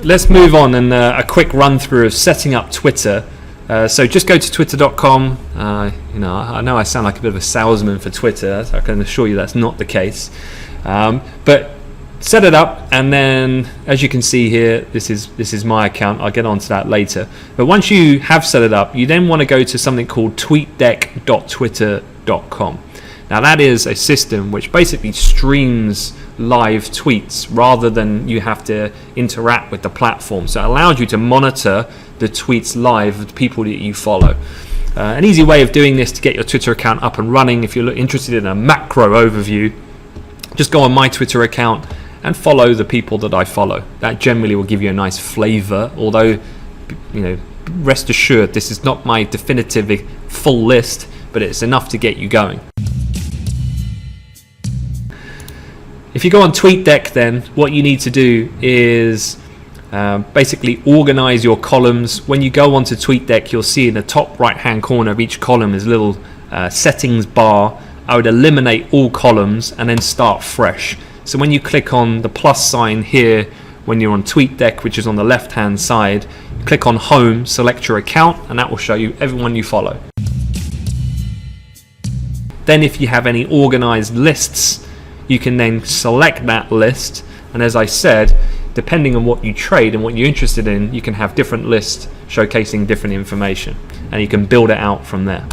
let's move on and a quick run through of setting up Twitter. So just go to twitter.com. I know I sound like a bit of a salesman for Twitter, so I can assure you that's not the case. But set it up, and then as you can see here, this is my account. I'll get onto that later. But once you have set it up, you then want to go to something called tweetdeck.twitter.com. Now that is a system which basically streams live tweets rather than you have to interact with the platform. So it allows you to monitor the tweets live of the people that you follow. An easy way of doing this to get your Twitter account up and running, if you're interested in a macro overview, just go on my Twitter account and follow the people that I follow. That generally will give you a nice flavor, although, rest assured this is not my definitive full list, but it's enough to get you going. If you go on Tweetdeck, then what you need to do is basically organize your columns. When you go onto Tweetdeck, you'll see in the top right hand corner of each column is a little settings bar. I would eliminate all columns and then start fresh. So when you click on the plus sign here, when you're on Tweetdeck, which is on the left hand side, click on home, select your account, and that will show you everyone you follow. Then if you have any organized lists, you can then select that list, and as I said, depending on what you trade and what you're interested in, you can have different lists showcasing different information, and you can build it out from there.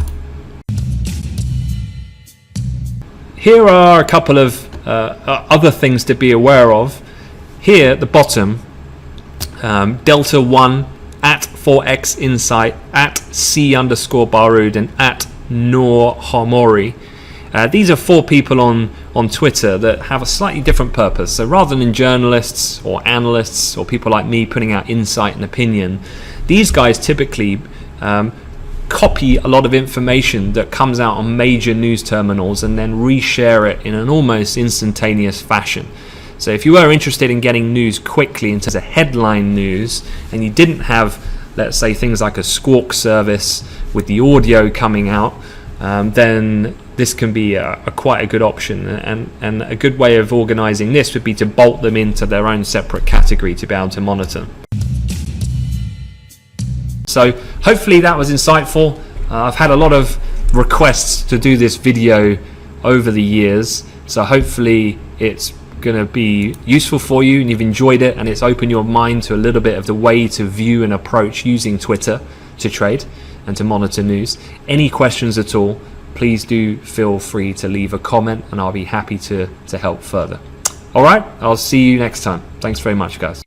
Here are a couple of other things to be aware of. Here at the bottom, Delta 1 at 4x Insight at C_Barud and at Noor Homori. These are 4 people on Twitter that have a slightly different purpose. So rather than journalists or analysts or people like me putting out insight and opinion, these guys typically copy a lot of information that comes out on major news terminals and then reshare it in an almost instantaneous fashion. So if you were interested in getting news quickly in terms of headline news, and you didn't have, let's say, things like a Squawk service with the audio coming out, then this can be quite a good option, and a good way of organizing this would be to bolt them into their own separate category to be able to monitor them. So hopefully that was insightful. I've had a lot of requests to do this video over the years, so hopefully it's going to be useful for you and you've enjoyed it, and it's opened your mind to a little bit of the way to view and approach using Twitter to trade and to monitor news. Any questions at all, please do feel free to leave a comment and I'll be happy to help further. Alright, I'll see you next time. Thanks very much, guys.